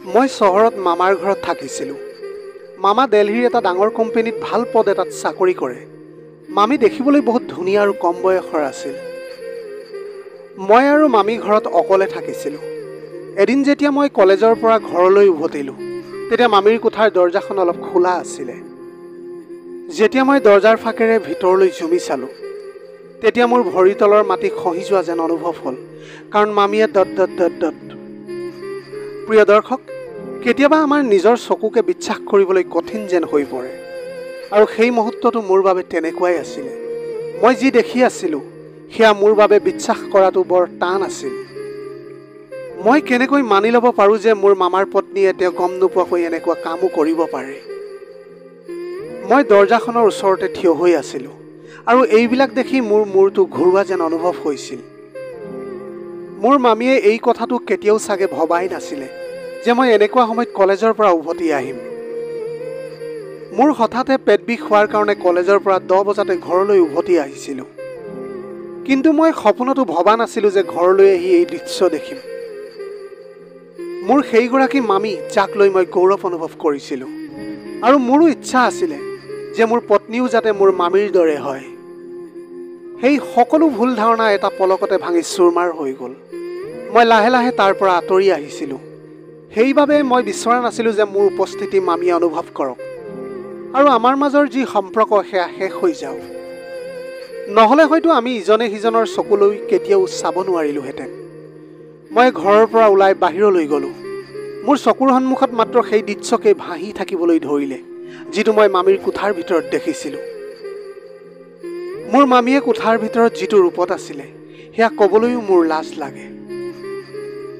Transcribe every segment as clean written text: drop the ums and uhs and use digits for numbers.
মই চহৰত মামাৰ ঘৰত থাকিছিলোঁ। মামা দিল্লীৰ এটা ডাঙৰ কোম্পানীত ভাল পদ এটাত চাকৰি কৰে। মামী দেখিবলৈ বহুত ধুনীয়া আৰু কম বয়সৰ আছিল। মই আৰু মামী ঘৰত অকলে থাকিছিলোঁ। এদিন যেতিয়া মই কলেজৰ পৰা ঘৰলৈ উভতিলোঁ, তেতিয়া মামীৰ কোঠাৰ দৰজাখন অলপ খোলা আছিলে। যেতিয়া মই দৰজাৰ ফাকেৰে ভিতৰলৈ জুমি চালোঁ, তেতিয়া মোৰ ভৰিৰ তলৰ মাটি খহি যোৱা যেন অনুভৱ হ'ল, কাৰণ মামীয়ে ডট ডট ডট ডট। প্ৰিয় দৰ্শক, কেতিয়াবা আমাৰ নিজৰ চকুকে বিশ্বাস কৰিবলৈ কঠিন যেন হৈ পৰে, আৰু সেই মুহূৰ্তটো মোৰ বাবে তেনেকুৱাই আছিলে। মই যি দেখি আছিলোঁ সেয়া মোৰ বাবে বিশ্বাস কৰাটো বৰ টান আছিল। মই কেনেকৈ মানি ল'ব পাৰোঁ যে মোৰ মামাৰ পত্নীয়ে তেওঁ গম নোপোৱাকৈ এনেকুৱা কামো কৰিব পাৰে। মই দৰজাখনৰ ওচৰতে থিয় হৈ আছিলোঁ, আৰু এইবিলাক দেখি মোৰ মূৰটো ঘূৰোৱা যেন অনুভৱ হৈছিল। মোৰ মামীয়ে এই কথাটো কেতিয়াও চাগে ভবাই নাছিলে যে মই এনেকুৱা সময়ত কলেজৰ পৰা উভতি আহিম। মোৰ হঠাতে পেট বিষ হোৱাৰ কাৰণে কলেজৰ পৰা 10 বজাতে ঘৰলৈ উভতি আহিছিলোঁ। কিন্তু মই সপোনতো ভবা নাছিলোঁ যে ঘৰলৈ আহি এই দৃশ্য দেখিম। মোৰ সেইগৰাকী মামী, যাক লৈ মই গৌৰৱ অনুভৱ কৰিছিলোঁ, আৰু মোৰো ইচ্ছা আছিলে যে মোৰ পত্নীও যাতে মোৰ মামীৰ দৰে হয়। সেই সকলো ভুল ধাৰণা এটা পলকতে ভাঙি চুৰমাৰ হৈ গ'ল। মই লাহে লাহে তাৰ পৰা আঁতৰি আহিছিলোঁ। সেইবাবে মই বিচৰা নাছিলোঁ যে মোৰ উপস্থিতি মামীয়ে অনুভৱ কৰক, আৰু আমাৰ মাজৰ যি সম্পৰ্ক সেয়া শেষ হৈ যাওক। নহ'লে হয়তো আমি ইজনে সিজনৰ চকুলৈ কেতিয়াও চাব নোৱাৰিলোহেঁতেন। মই ঘৰৰ পৰা ওলাই বাহিৰলৈ গ'লোঁ। মোৰ চকুৰ সন্মুখত মাত্ৰ সেই দৃশ্যকে ভাহি থাকিবলৈ ধৰিলে, যিটো মই মামীৰ কোঠাৰ ভিতৰত দেখিছিলোঁ। মোৰ মামীয়ে কোঠাৰ ভিতৰত যিটো ৰূপত আছিলে, সেয়া ক'বলৈও মোৰ লাজ লাগে।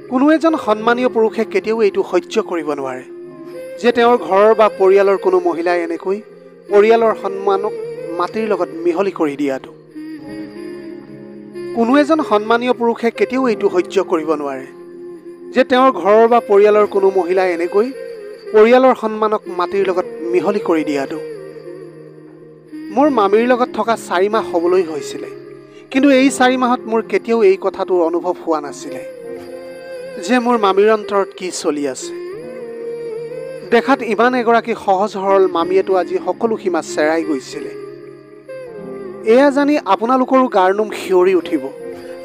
কোনো এজন সন্মানীয় পুৰুষে কেতিয়াও এইটো সহ্য কৰিব নোৱাৰে যে তেওঁৰ ঘৰৰ বা পৰিয়ালৰ কোনো মহিলাই এনেকৈ পৰিয়ালৰ সন্মানক মাটিৰ লগত মিহলি কৰি দিয়াটো। কোনো এজন সন্মানীয় পুৰুষে কেতিয়াও এইটো সহ্য কৰিব নোৱাৰে যে তেওঁৰ ঘৰৰ বা পৰিয়ালৰ কোনো মহিলাই এনেকৈ পৰিয়ালৰ সন্মানক মাটিৰ লগত মিহলি কৰি দিয়াটো। মোৰ মামীৰ লগত থকা 4 মাহ হ'বলৈ হৈছিলে, কিন্তু এই 4 মাহত মোৰ কেতিয়াও এই কথাটোৰ অনুভৱ হোৱা নাছিলে যে মোৰ মামীৰ অন্তৰত কি চলি আছে। দেখাত ইমান এগৰাকী সহজ সৰল মামীয়েতো আজি সকলো সীমা চেৰাই গৈছিলে। এয়া জানি আপোনালোকৰো গাৰ নোম শিয়ৰি উঠিব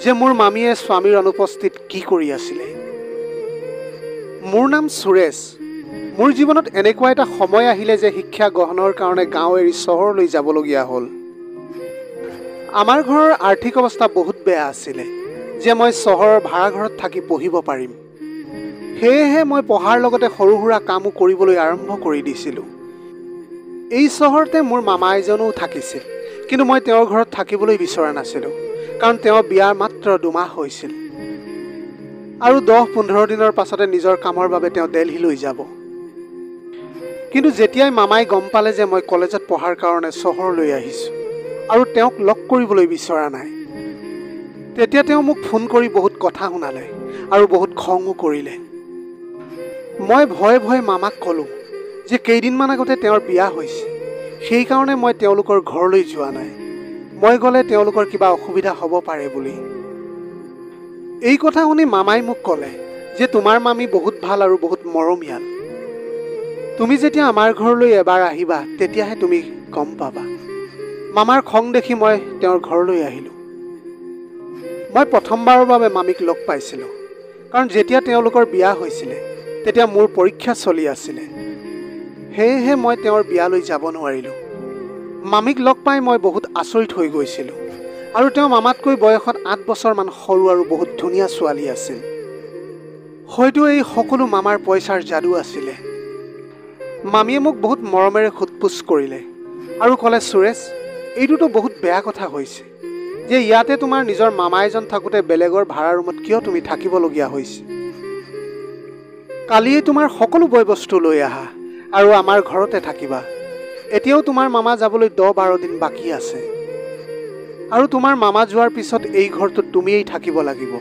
যে মোৰ মামীয়ে স্বামীৰ অনুপস্থিত কি কৰি আছিলে। মোৰ নাম সুৰেশ। মোৰ জীৱনত এনেকুৱা এটা সময় আহিলে যে শিক্ষা গ্ৰহণৰ কাৰণে গাঁও এৰি চহৰলৈ যাবলগীয়া হ'ল। আমাৰ ঘৰৰ আৰ্থিক অৱস্থা বহুত বেয়া আছিলে যে মই চহৰৰ ভাড়াঘৰত থাকি পঢ়িব পাৰিম। সেয়েহে মই পঢ়াৰ লগতে সৰু সুৰা কামো কৰিবলৈ আৰম্ভ কৰি দিছিলোঁ। এই চহৰতে মোৰ মামা এজনো থাকিছিল, কিন্তু মই তেওঁৰ ঘৰত থাকিবলৈ বিচৰা নাছিলোঁ, কাৰণ তেওঁ বিয়াৰ মাত্ৰ 2 মাহ হৈছিল, আৰু 10-15 দিনৰ পাছতে নিজৰ কামৰ বাবে তেওঁ দিল্লীলৈ যাব। কিন্তু যেতিয়াই মামাই গম পালে যে মই কলেজত পঢ়াৰ কাৰণে চহৰলৈ আহিছোঁ আৰু তেওঁক লগ কৰিবলৈ বিচৰা নাই, তেতিয়া তেওঁ মোক ফোন কৰি বহুত কথা শুনালে আৰু বহুত খঙো কৰিলে। মই ভয়ে ভয়ে মামাক ক'লোঁ যে কেইদিনমান আগতে তেওঁৰ বিয়া হৈছে, সেইকাৰণে মই তেওঁলোকৰ ঘৰলৈ যোৱা নাই। মই গ'লে তেওঁলোকৰ কিবা অসুবিধা হ'ব পাৰে বুলি। এই কথা শুনি মামাই মোক ক'লে যে তোমাৰ মামী বহুত ভাল আৰু বহুত মৰমীয়াল। তুমি যেতিয়া আমাৰ ঘৰলৈ এবাৰ আহিবা তেতিয়াহে তুমি গম পাবা। মামাৰ খং দেখি মই তেওঁৰ ঘৰলৈ আহিলোঁ। মই প্ৰথমবাৰৰ বাবে মামীক লগ পাইছিলোঁ, কাৰণ যেতিয়া তেওঁলোকৰ বিয়া হৈছিলে তেতিয়া মোৰ পৰীক্ষা চলি আছিলে। সেয়েহে মই তেওঁৰ বিয়ালৈ যাব নোৱাৰিলোঁ। মামীক লগ পাই মই বহুত আচৰিত হৈ গৈছিলোঁ, আৰু তেওঁ মামাতকৈ বয়সত 8 বছৰমান সৰু আৰু বহুত ধুনীয়া ছোৱালী আছিল। হয়তো এই সকলো মামাৰ পইচাৰ যাদু আছিলে। মামীয়ে মোক বহুত মৰমেৰে সোধপোছ কৰিলে আৰু ক'লে, সুৰেশ, এইটোতো বহুত বেয়া কথা হৈছে যে ইয়াতে তোমাৰ নিজৰ মামা এজন থাকোঁতে বেলেগৰ ভাড়া ৰুমত কিয় তুমি থাকিবলগীয়া হৈছে। কালিয়ে তোমাৰ সকলো বয় বস্তু লৈ আহা আৰু আমাৰ ঘৰতে থাকিবা। এতিয়াও তোমাৰ মামা যাবলৈ 10-12 দিন বাকী আছে, আৰু তোমাৰ মামা যোৱাৰ পিছত এই ঘৰটোত তুমিয়েই থাকিব লাগিব।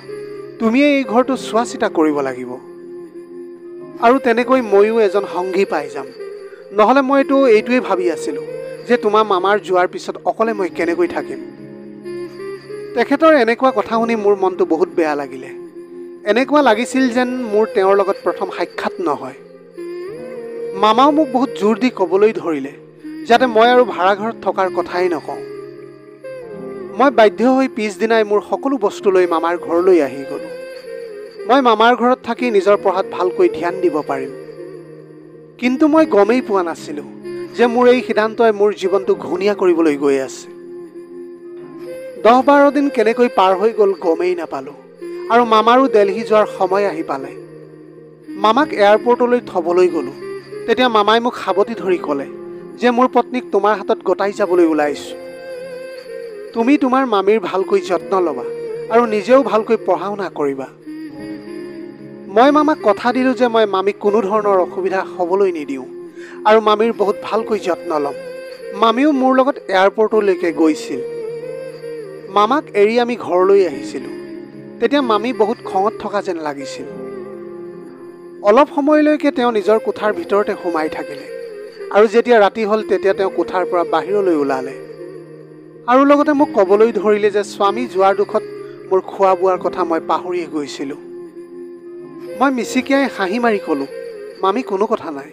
তুমিয়েই এই ঘৰটো চোৱা চিতা কৰিব লাগিব, আৰু তেনেকৈ ময়ো এজন সংগী পাই যাম। নহ'লে মইতো এইটোৱেই ভাবি আছিলোঁ যে তোমাৰ মামাৰ যোৱাৰ পিছত অকলে মই কেনেকৈ থাকিম। তেখেতৰ এনেকুৱা কথা শুনি মোৰ মনটো বহুত বেয়া লাগিলে। এনেকুৱা লাগিছিল যেন মোৰ তেওঁৰ লগত প্ৰথম সাক্ষাৎ নহয়। মামাও মোক বহুত জোৰ দি ক'বলৈ ধৰিলে যাতে মই আৰু ভাড়াঘৰত থকাৰ কথাই নকওঁ। মই বাধ্য হৈ পিছদিনাই মোৰ সকলো বস্তু লৈ মামাৰ ঘৰলৈ আহি গ'লোঁ। মই মামাৰ ঘৰত থাকি নিজৰ পঢ়াত ভালকৈ ধ্যান দিব পাৰিম। কিন্তু মই গমেই পোৱা নাছিলোঁ যে মোৰ এই সিদ্ধান্তই মোৰ জীৱনটো ঘূণীয়া কৰিবলৈ গৈ আছে। 10-12 দিন কেনেকৈ পাৰ হৈ গ'ল গমেই নাপালোঁ আৰু মামাৰো দিল্লী যোৱাৰ সময় আহি পালে। মামাক এয়াৰপৰ্টলৈ থ'বলৈ গ'লোঁ। তেতিয়া মামাই মোক সাৱটি ধৰি ক'লে যে মোৰ পত্নীক তোমাৰ হাতত গতাই যাবলৈ ওলাইছোঁ। তুমি তোমাৰ মামীৰ ভালকৈ যত্ন ল'বা আৰু নিজেও ভালকৈ পঢ়া-শুনা কৰিবা। মই মামাক কথা দিলোঁ যে মই মামীক কোনো ধৰণৰ অসুবিধা হ'বলৈ নিদিওঁ আৰু মামীৰ বহুত ভালকৈ যত্ন ল'ম। মামীও মোৰ লগত এয়াৰপৰ্টলৈকে গৈছিল। মামাক এৰি আমি ঘৰলৈ আহিছিলোঁ। তেতিয়া মামী বহুত খঙত থকা যেন লাগিছিল। অলপ সময়লৈকে তেওঁ নিজৰ কোঠাৰ ভিতৰতে সোমাই থাকিলে আৰু যেতিয়া ৰাতি হ'ল তেতিয়া তেওঁ কোঠাৰ পৰা বাহিৰলৈ ওলালে আৰু লগতে মোক ক'বলৈ ধৰিলে যে স্বামী যোৱাৰ দুখত মোৰ খোৱা বোৱাৰ কথা মই পাহৰিয়ে গৈছিলোঁ। মই মিচিকিয়াই হাঁহি মাৰি ক'লোঁ, মামী কোনো কথা নাই,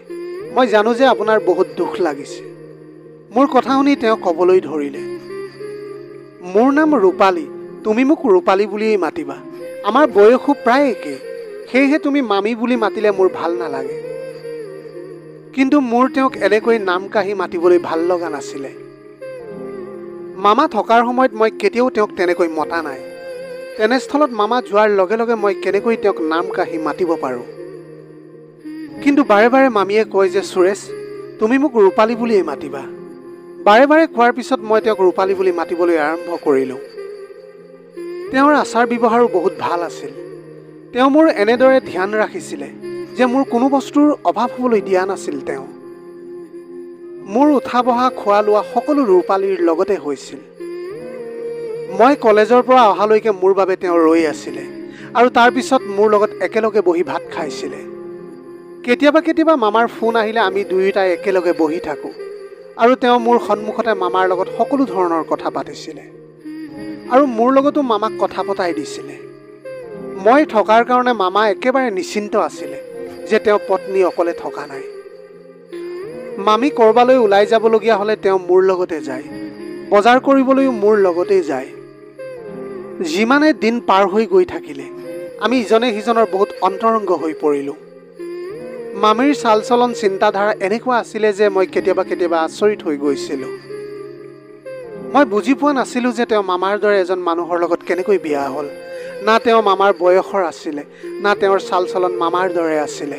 মই জানো যে আপোনাৰ বহুত দুখ লাগিছে। মোৰ কথা শুনি তেওঁ ক'বলৈ ধৰিলে, মোৰ নাম ৰূপালী, তুমি মোক ৰূপালী বুলিয়েই মাতিবা। আমাৰ বয়সো প্ৰায় একেই, সেয়েহে তুমি মামী বুলি মাতিলে মোৰ ভাল নালাগে। কিন্তু মোৰ তেওঁক এনেকৈ নাম কাঢ়ি মাতিবলৈ ভাল লগা নাছিলে। মামা থকাৰ সময়ত মই কেতিয়াও তেওঁক তেনেকৈ মতা নাই। তেনেস্থলত মামা যোৱাৰ লগে লগে মই কেনেকৈ তেওঁক নাম কাঢ়ি মাতিব পাৰোঁ। কিন্তু বাৰে বাৰে মামীয়ে কয় যে সুৰেশ, তুমি মোক ৰূপালী বুলিয়েই মাতিবা। বাৰে বাৰে কোৱাৰ পিছত মই তেওঁক ৰূপালী বুলি মাতিবলৈ আৰম্ভ কৰিলোঁ। তেওঁৰ আচাৰ ব্যৱহাৰো বহুত ভাল আছিল। তেওঁ মোৰ এনেদৰে ধ্যান ৰাখিছিলে যে মোৰ কোনো বস্তুৰ অভাৱ হ'বলৈ দিয়া নাছিল। তেওঁ মোৰ উঠা বহা খোৱা লোৱা সকলো ৰূপালীৰ লগতে হৈছিল। মই কলেজৰ পৰা অহালৈকে মোৰ বাবে তেওঁ ৰৈ আছিলে আৰু তাৰপিছত মোৰ লগত একেলগে বহি ভাত খাইছিলে। কেতিয়াবা কেতিয়াবা মামাৰ ফোন আহিলে আমি দুয়োটাই একেলগে বহি থাকোঁ আৰু তেওঁ মোৰ সন্মুখতে মামাৰ লগত সকলো ধৰণৰ কথা পাতিছিলে আৰু মোৰ লগতো মামাক কথা পতাই দিছিলে। মই থকাৰ কাৰণে মামা একেবাৰে নিশ্চিন্ত আছিলে যে তেওঁ পত্নী অকলে থকা নাই। মামী ক'ৰবালৈ ওলাই যাবলগীয়া হ'লে তেওঁ মোৰ লগতে যায়, বজাৰ কৰিবলৈও মোৰ লগতেই যায়। যিমানে দিন পাৰ হৈ গৈ থাকিলে আমি ইজনে সিজনৰ বহুত অন্তৰংগ হৈ পৰিলোঁ। মামীৰ চাল চলন চিন্তাধাৰা এনেকুৱা আছিলে যে মই কেতিয়াবা কেতিয়াবা আচৰিত হৈ গৈছিলোঁ। মই বুজি পোৱা নাছিলোঁ যে তেওঁ মামাৰ দৰে এজন মানুহৰ লগত কেনেকৈ বিয়া হ'ল। না তেওঁ মামাৰ বয়সৰ আছিলে, না তেওঁৰ চাল চলন মামাৰ দৰে আছিলে।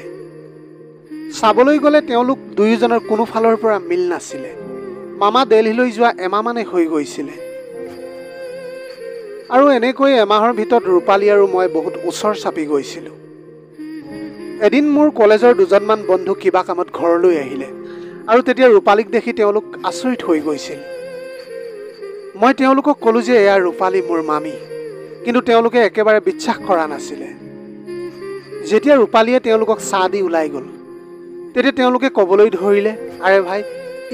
চাবলৈ গ'লে তেওঁলোক দুয়োজনৰ কোনো ফালৰ পৰা মিল নাছিলে। মামা দিল্লীলৈ যোৱা এমাহমানে হৈ গৈছিলে আৰু এনেকৈ এমাহৰ ভিতৰত ৰূপালী আৰু মই বহুত ওচৰ চাপি গৈছিলোঁ। এদিন মোৰ কলেজৰ দুজনমান বন্ধু কিবা কামত ঘৰলৈ আহিলে আৰু তেতিয়া ৰূপালীক দেখি তেওঁলোক আচৰিত হৈ গৈছিল। মই তেওঁলোকক ক'লোঁ যে এয়া ৰূপালী মোৰ মামী, কিন্তু তেওঁলোকে একেবাৰে বিশ্বাস কৰা নাছিলে। যেতিয়া ৰূপালীয়ে তেওঁলোকক চাহ দি ওলাই গ'ল তেতিয়া তেওঁলোকে ক'বলৈ ধৰিলে, আৰে ভাই,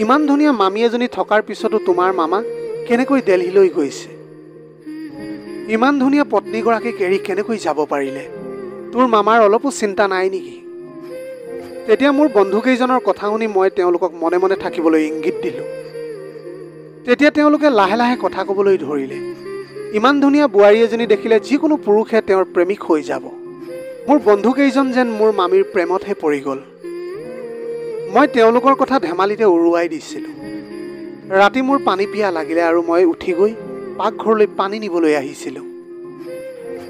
ইমান ধুনীয়া মামী এজনী থকাৰ পিছতো তোমাৰ মামা কেনেকৈ দিল্লীলৈ গৈছে? ইমান ধুনীয়া পত্নীগৰাকীক এৰি কেনেকৈ যাব পাৰিলে? তোৰ মামাৰ অলপো চিন্তা নাই নেকি? তেতিয়া মোৰ বন্ধুকেইজনৰ কথা শুনি মই তেওঁলোকক মনে মনে থাকিবলৈ ইংগিত দিলোঁ। তেতিয়া তেওঁলোকে লাহে লাহে কথা ক'বলৈ ধৰিলে। ইমান ধুনীয়া বোৱাৰী এজনী দেখিলে যিকোনো পুৰুষে তেওঁৰ প্ৰেমিক হৈ যাব। মোৰ বন্ধুকেইজন যেন মোৰ মামীৰ প্ৰেমতহে পৰি গ'ল। মই তেওঁলোকৰ কথা ধেমালিতে উৰুৱাই দিছিলোঁ। ৰাতি মোৰ পানী পিয়াহ লাগিলে আৰু মই উঠি গৈ পাকঘৰলৈ পানী নিবলৈ আহিছিলোঁ।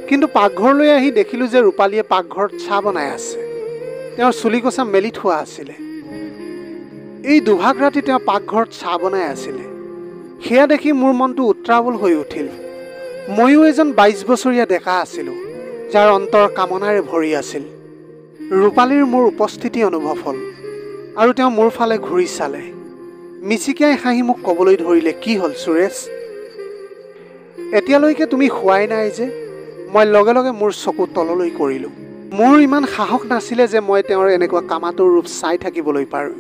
কিন্তু পাকঘৰলৈ আহি দেখিলোঁ যে ৰূপালীয়ে পাকঘৰত চাহ বনাই আছে। তেওঁৰ চুলিকচা মেলি থোৱা আছিলে। এই দুভাগ ৰাতি তেওঁ পাকঘৰত চাহ বনাই আছিলে। সেয়া দেখি মোৰ মনটো উত্ৰাৱল হৈ উঠিল। ময়ো এজন 22 বছৰীয়া ডেকা আছিলোঁ, যাৰ অন্তৰ কামনাৰে ভৰি আছিল। ৰূপালীৰ মোৰ উপস্থিতি অনুভৱ হ'ল আৰু তেওঁ মোৰ ফালে ঘূৰি চালে। মিচিকিয়াই হাঁহি মোক ক'বলৈ ধৰিলে, কি হ'ল সুৰেশ? এতিয়ালৈকে তুমি শুৱাই নাই যে? মই লগে লগে মোৰ চকু তললৈ কৰিলোঁ। মোৰ ইমান সাহস নাছিলে যে মই তেওঁৰ এনেকুৱা কামাতুৰ ৰূপ চাই থাকিবলৈ পাৰোঁ।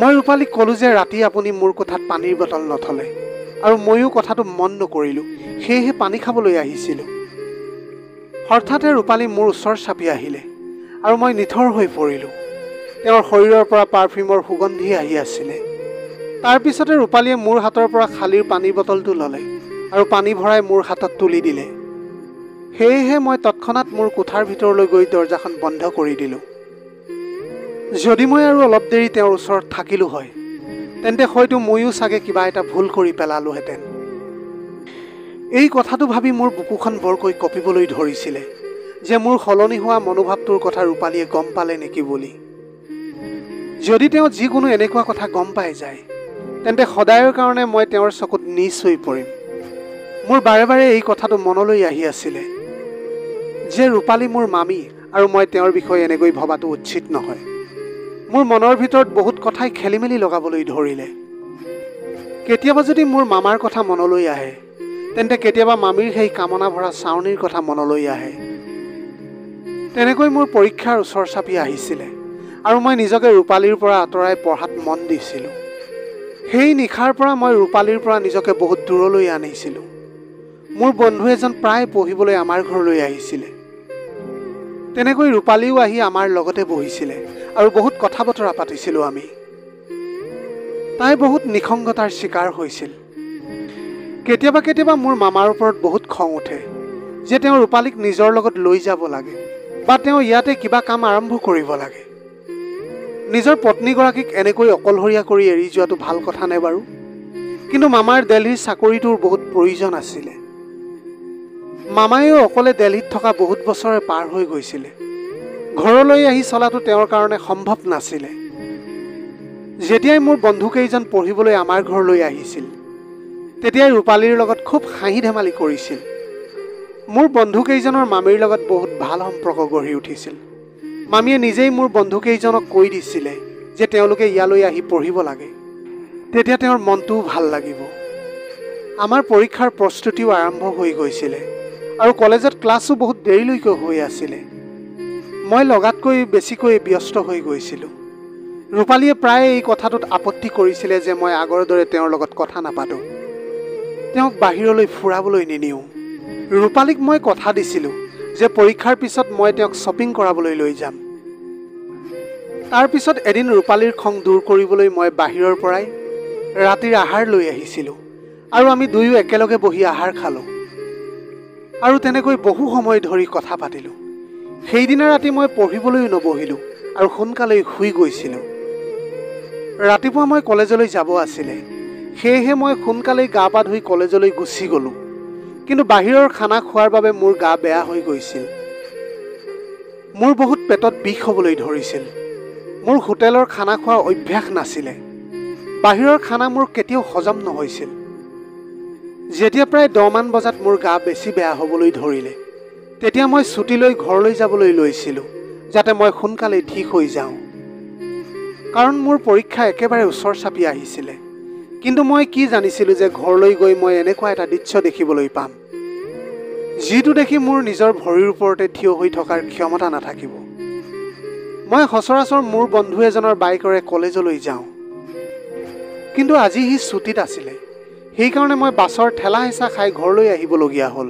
মই ৰূপালীক ক'লোঁ যে ৰাতি আপুনি মোৰ কোঠাত পানীৰ বটল নথলে আৰু ময়ো কথাটো মন নকৰিলোঁ, সেয়েহে পানী খাবলৈ আহিছিলোঁ। হঠাতে ৰূপালী মোৰ ওচৰ চাপি আহিলে আৰু মই নিথৰ হৈ পৰিলোঁ। তেওঁৰ শৰীৰৰ পৰা পাৰফিউমৰ সুগন্ধি আহি আছিলে। তাৰ পিছতে ৰূপালীয়ে মোৰ হাতৰ পৰা খালীৰ পানীৰ বটলটো ল'লে আৰু পানী ভৰাই মোৰ হাতত তুলি দিলে। সেয়েহে মই তৎক্ষণাত মোৰ কোঠাৰ ভিতৰলৈ গৈ দৰজাখন বন্ধ কৰি দিলোঁ। যদি মই আৰু অলপ দেৰি তেওঁৰ ওচৰত থাকিলোঁ হয়, তেন্তে হয়তো ময়ো চাগে কিবা এটা ভুল কৰি পেলালোহেঁতেন। এই কথাটো ভাবি মোৰ বুকুখন বৰকৈ কঁপিবলৈ ধৰিছিলে যে মোৰ সলনি হোৱা মনোভাৱটোৰ কথা ৰূপালীয়ে গম পালে নেকি বুলি। যদি তেওঁ যিকোনো এনেকুৱা কথা গম পাই যায়, তেন্তে সদায়ৰ কাৰণে মই তেওঁৰ চকুত নীচ হৈ পৰিম। মোৰ বাৰে বাৰে এই কথাটো মনলৈ আহি আছিলে যে ৰূপালী মোৰ মামী আৰু মই তেওঁৰ বিষয়ে এনেকৈ ভবাটো উচিত নহয়। মোৰ মনৰ ভিতৰত বহুত কথাই খেলি মেলি লগাবলৈ ধৰিলে। কেতিয়াবা যদি মোৰ মামাৰ কথা মনলৈ আহে, তেন্তে কেতিয়াবা মামীৰ সেই কামনা ভৰা চাৱনীৰ কথা মনলৈ আহে। তেনেকৈ মোৰ পৰীক্ষাৰ ওচৰ চাপি আহিছিলে আৰু মই নিজকে ৰূপালীৰ পৰা আঁতৰাই পঢ়াত মন দিছিলোঁ। সেই নিশাৰ পৰা মই ৰূপালীৰ পৰা নিজকে বহুত দূৰলৈ আনিছিলোঁ। মোৰ বন্ধু এজন প্ৰায় পঢ়িবলৈ আমাৰ ঘৰলৈ আহিছিলে। তেনেকৈ ৰূপালীও আহি আমাৰ লগতে বহিছিলে আৰু বহুত কথা বতৰা পাতিছিলোঁ আমি। তাই বহুত নিসংগতাৰ চিকাৰ হৈছিল। কেতিয়াবা কেতিয়াবা মোৰ মামাৰ ওপৰত বহুত খং উঠে যে তেওঁ ৰূপালীক নিজৰ লগত লৈ যাব লাগে বা তেওঁ ইয়াতে কিবা কাম আৰম্ভ কৰিব লাগে। নিজৰ পত্নীগৰাকীক এনেকৈ অকলশৰীয়া কৰি এৰি যোৱাটো ভাল কথা নে বাৰু? কিন্তু মামাৰ দিল্লীৰ চাকৰিটোৰ বহুত প্ৰয়োজন আছিলে। মামায়েও অকলে দিল্লীত থকা বহুত বছৰে পাৰ হৈ গৈছিলে। ঘৰলৈ আহি চলাটো তেওঁৰ কাৰণে সম্ভৱ নাছিলে। যেতিয়াই মোৰ বন্ধুকেইজন পঢ়িবলৈ আমাৰ ঘৰলৈ আহিছিল, তেতিয়াই ৰূপালীৰ লগত খুব হাঁহি ধেমালি কৰিছিল। মোৰ বন্ধুকেইজনৰ মামীৰ লগত বহুত ভাল সম্পৰ্ক গঢ়ি উঠিছিল। মামীয়ে নিজেই মোৰ বন্ধুকেইজনক কৈ দিছিলে যে তেওঁলোকে ইয়ালৈ আহি পঢ়িব লাগে, তেতিয়া তেওঁৰ মনটোও ভাল লাগিব। আমাৰ পৰীক্ষাৰ প্ৰস্তুতিও আৰম্ভ হৈ গৈছিলে আৰু কলেজত ক্লাছো বহুত দেৰিলৈকে হৈ আছিলে। মই লগাতকৈ বেছিকৈ ব্যস্ত হৈ গৈছিলোঁ। ৰূপালীয়ে প্ৰায় এই কথাটোত আপত্তি কৰিছিলে যে মই আগৰ দৰে তেওঁৰ লগত কথা নাপাতোঁ, তেওঁক বাহিৰলৈ ফুৰাবলৈ নিনিওঁ। ৰূপালীক মই কথা দিছিলোঁ যে পৰীক্ষাৰ পিছত মই তেওঁক শ্বপিং কৰাবলৈ লৈ যাম। তাৰ পিছত এদিন ৰূপালীৰ খং দূৰ কৰিবলৈ মই বাহিৰৰ পৰাই ৰাতিৰ আহাৰ লৈ আহিছিলোঁ আৰু আমি দুয়ো একেলগে বহি আহাৰ খালোঁ আৰু তেনেকৈ বহু সময় ধৰি কথা পাতিলোঁ। সেইদিনা ৰাতি মই পঢ়িবলৈও নবহিলোঁ আৰু সোনকালেই শুই গৈছিলোঁ। ৰাতিপুৱা মই কলেজলৈ যাব আছিলে, সেয়েহে মই সোনকালেই গা পা ধুই কলেজলৈ গুচি গ'লোঁ। কিন্তু বাহিৰৰ খানা খোৱাৰ বাবে মোৰ গা বেয়া হৈ গৈছিল। মোৰ বহুত পেটত বিষ হ'বলৈ ধৰিছিল। মোৰ হোটেলৰ খানা খোৱাৰ অভ্যাস নাছিলে। বাহিৰৰ খানা মোৰ কেতিয়াও হজম নহৈছিল। যেতিয়া প্ৰায় 10 মান বজাত মোৰ গা বেছি বেয়া হ'বলৈ ধৰিলে, তেতিয়া মই ছুটী লৈ ঘৰলৈ যাবলৈ লৈছিলোঁ যাতে মই সোনকালে ঠিক হৈ যাওঁ। কাৰণ মোৰ পৰীক্ষা একেবাৰে ওচৰ চাপি আহিছিলে। কিন্তু মই কি জানিছিলোঁ যে ঘৰলৈ গৈ মই এনেকুৱা এটা দৃশ্য দেখিবলৈ পাম, যিটো দেখি মোৰ নিজৰ ভৰিৰ ওপৰতে থিয় হৈ থকাৰ ক্ষমতা নাথাকিব। মই সচৰাচৰ মোৰ বন্ধু এজনৰ বাইকেৰে কলেজলৈ যাওঁ, কিন্তু আজি সি ছুটীত আছিলে। সেইকাৰণে মই বাছৰ ঠেলা হেঁচা খাই ঘৰলৈ আহিবলগীয়া হ'ল।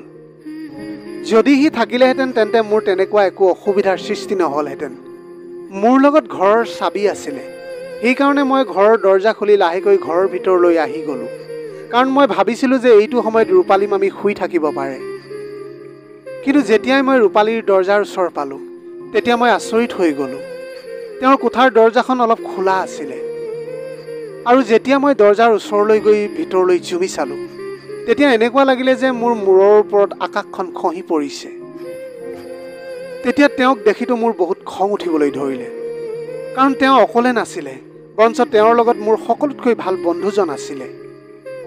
যদি সি থাকিলেহেঁতেন তেন্তে মোৰ তেনেকুৱা একো অসুবিধাৰ সৃষ্টি নহ'লহেঁতেন। মোৰ লগত ঘৰৰ চাবি আছিলে, সেইকাৰণে মই ঘৰৰ দৰ্জা খুলি লাহেকৈ ঘৰৰ ভিতৰলৈ আহি গ'লোঁ। কাৰণ মই ভাবিছিলোঁ যে এইটো সময়ত ৰূপালী মামী শুই থাকিব পাৰে। কিন্তু যেতিয়াই মই ৰূপালীৰ দৰ্জাৰ ওচৰ পালোঁ, তেতিয়া মই আচৰিত হৈ গ'লোঁ। তেওঁৰ কোঠাৰ দৰ্জাখন অলপ খোলা আছিলে আৰু যেতিয়া মই দৰ্জাৰ ওচৰলৈ গৈ ভিতৰলৈ জুমি চালোঁ, তেতিয়া এনেকুৱা লাগিলে যে মোৰ মূৰৰ ওপৰত আকাশখন খহি পৰিছে। তেতিয়া তেওঁক দেখিতো মোৰ বহুত খং উঠিবলৈ ধৰিলে। কাৰণ তেওঁ অকলে নাছিলে, বৰঞ্চ তেওঁৰ লগত মোৰ সকলোতকৈ ভাল বন্ধুজন আছিলে।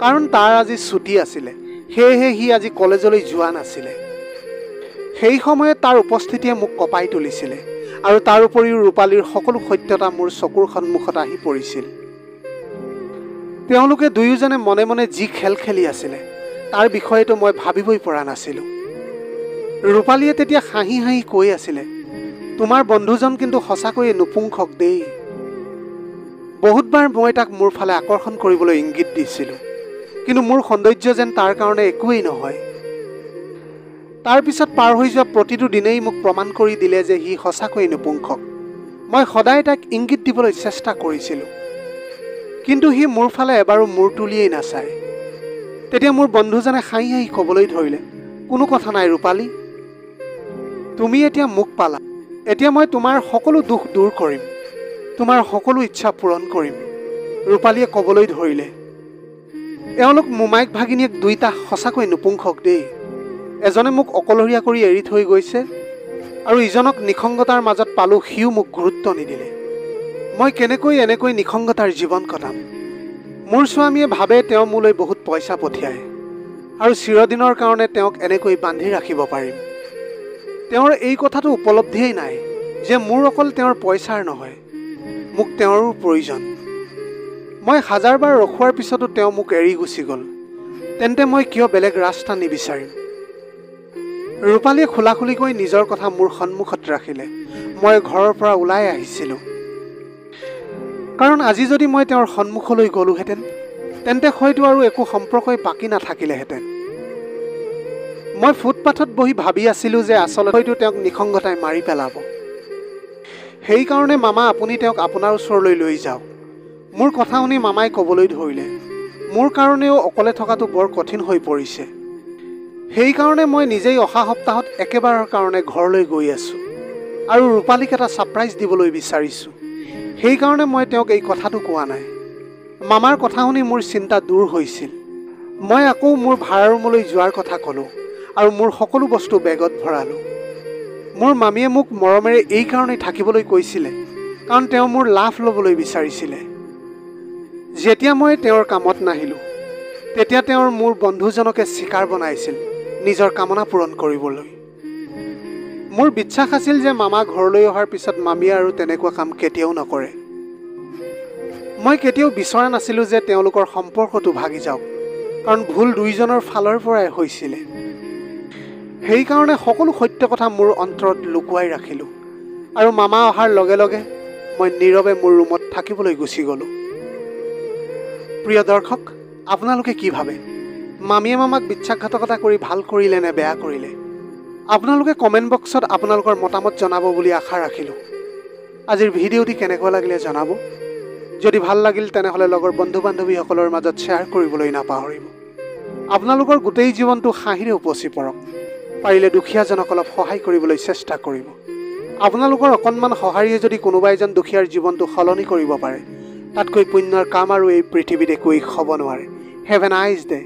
কাৰণ তাৰ আজি ছুটী আছিলে, সেয়েহে সি আজি কলেজলৈ যোৱা নাছিলে। সেই সময়ত তাৰ উপস্থিতিয়ে মোক কঁপাই তুলিছিলে আৰু তাৰ উপৰিও ৰূপালীৰ সকলো সত্যতা মোৰ চকুৰ সন্মুখত আহি পৰিছিল। তেওঁলোকে দুয়োজনে মনে মনে যি খেল খেলি আছিলে তাৰ বিষয়েতো মই ভাবিবই পৰা নাছিলোঁ। ৰূপালীয়ে তেতিয়া হাঁহি হাঁহি কৈ আছিলে, তোমাৰ বন্ধুজন কিন্তু সঁচাকৈয়ে নপুংসক দেই। বহুতবাৰ মই তাক মোৰ ফালে আকৰ্ষণ কৰিবলৈ ইংগিত দিছিলোঁ, কিন্তু মোৰ সৌন্দৰ্য যেন তাৰ কাৰণে একোৱেই নহয়। তাৰ পিছত পাৰ হৈ যোৱা প্ৰতিটো দিনেই মোক প্ৰমাণ কৰি দিলে যে সি সঁচাকৈয়ে নপুংসক। মই সদায় তাক ইংগিত দিবলৈ চেষ্টা কৰিছিলোঁ, কিন্তু সি মোৰ ফালে এবাৰো মূৰ তুলিয়েই নাচায়। তেতিয়া মোৰ বন্ধুজনে হাঁহি হাঁহি ক'বলৈ ধৰিলে, কোনো কথা নাই ৰূপালী, তুমি এতিয়া মোক পালা। এতিয়া মই তোমাৰ সকলো দুখ দূৰ কৰিম, তোমাৰ সকলো ইচ্ছা পূৰণ কৰিম, ৰূপালীয়ে ক'বলৈ ধৰিলে। এওঁলোক মোমাইক ভাগিনীয়েক দুইটা সঁচাকৈ নপুংসক দেই। এজনে মোক অকলশৰীয়া কৰি এৰি থৈ গৈছে আৰু ইজনক নিসংগতাৰ মাজত পালোঁ, সিও মোক গুৰুত্ব নিদিলে। মই কেনেকৈ এনেকৈ নিসংগতাৰ জীৱন কটাম? মোৰ স্বামীয়ে ভাবে তেওঁ মোলৈ বহুত পইচা পঠিয়ায় আৰু চিৰদিনৰ কাৰণে তেওঁক এনেকৈ বান্ধি ৰাখিব পাৰিম। তেওঁৰ এই কথাটো উপলব্ধিয়েই নাই যে মোৰ অকল তেওঁৰ পইচাৰ নহয়, মোক তেওঁৰো প্ৰয়োজন। মই হাজাৰবাৰ ৰখোৱাৰ পিছতো তেওঁ মোক এৰি গুচি গ'ল। তেন্তে মই কিয় বেলেগ ৰাস্তা নিবিচাৰিম? ৰূপালীয়ে খোলাখুলিকৈ নিজৰ কথা মোৰ সন্মুখত ৰাখিলে। মই ঘৰৰ পৰা ওলাই আহিছিলোঁ, কাৰণ আজি যদি মই তেওঁৰ সন্মুখলৈ গ'লোহেঁতেন তেন্তে হয়তো আৰু একো সম্পৰ্কই বাকী নাথাকিলেহেঁতেন। মই ফুটপাথত বহি ভাবি আছিলোঁ যে আচলতে হয়তো তেওঁক নিসংগতাই মাৰি পেলাব। সেইকাৰণে মামা, আপুনি তেওঁক আপোনাৰ ওচৰলৈ লৈ যাওক। মোৰ কথা শুনি মামাই ক'বলৈ ধৰিলে, মোৰ কাৰণেও অকলে থকাটো বৰ কঠিন হৈ পৰিছে। সেইকাৰণে মই নিজেই অহা সপ্তাহত একেবাৰৰ কাৰণে ঘৰলৈ গৈ আছোঁ আৰু ৰূপালীক এটা ছাৰপ্ৰাইজ দিবলৈ বিচাৰিছোঁ। সেইকাৰণে মই তেওঁক এই কথাটো কোৱা নাই। মামাৰ কথা শুনি মোৰ চিন্তা দূৰ হৈছিল। মই আকৌ মোৰ ভাড়া ৰুমলৈ যোৱাৰ কথা ক'লোঁ আৰু মোৰ সকলো বস্তু বেগত ভৰালোঁ। মোৰ মামীয়ে মোক মৰমেৰে এই কাৰণেই থাকিবলৈ কৈছিলে, কাৰণ তেওঁ মোৰ লাভ ল'বলৈ বিচাৰিছিলে। যেতিয়া মই তেওঁৰ কামত নাহিলোঁ তেতিয়া তেওঁৰ মোৰ বন্ধুজনকে চিকাৰ বনাইছিল নিজৰ কামনা পূৰণ কৰিবলৈ। মোৰ বিশ্বাস আছিল যে মামা ঘৰলৈ অহাৰ পিছত মামীয়ে আৰু তেনেকুৱা কাম কেতিয়াও নকৰে। মই কেতিয়াও বিচৰা নাছিলোঁ যে তেওঁলোকৰ সম্পৰ্কটো ভাগি যাওক, কাৰণ ভুল দুয়োজনৰ ফালৰ পৰাই হৈছিলে। সেইকাৰণে সকলো সত্য কথা মোৰ অন্তৰত লুকুৱাই ৰাখিলোঁ আৰু মামা অহাৰ লগে লগে মই নীৰৱে মোৰ ৰুমত থাকিবলৈ গুচি গ'লোঁ। প্ৰিয় দৰ্শক, আপোনালোকে কি ভাবে? মামীয়ে মামাক বিশ্বাসঘাতকতা কৰি ভাল কৰিলে নে বেয়া কৰিলে? আপোনালোকে কমেণ্ট বক্সত আপোনালোকৰ মতামত জনাব বুলি আশা ৰাখিলোঁ। আজিৰ ভিডিঅ'টি কেনেকুৱা লাগিলে জনাব। যদি ভাল লাগিল তেনেহ'লে লগৰ বন্ধু বান্ধৱীসকলৰ মাজত শ্বেয়াৰ কৰিবলৈ নাপাহৰিব। আপোনালোকৰ গোটেই জীৱনটো হাঁহিৰে উপচি পৰক। পাৰিলে দুখীয়াজনক অলপ সহায় কৰিবলৈ চেষ্টা কৰিব। আপোনালোকৰ অকণমান সঁহাৰিয়ে যদি কোনোবা এজন দুখীয়াৰ জীৱনটো সলনি কৰিব পাৰে, তাতকৈ পুণ্যৰ কাম আৰু এই পৃথিৱীত একোৱেই হ'ব নোৱাৰে। Have a nice day.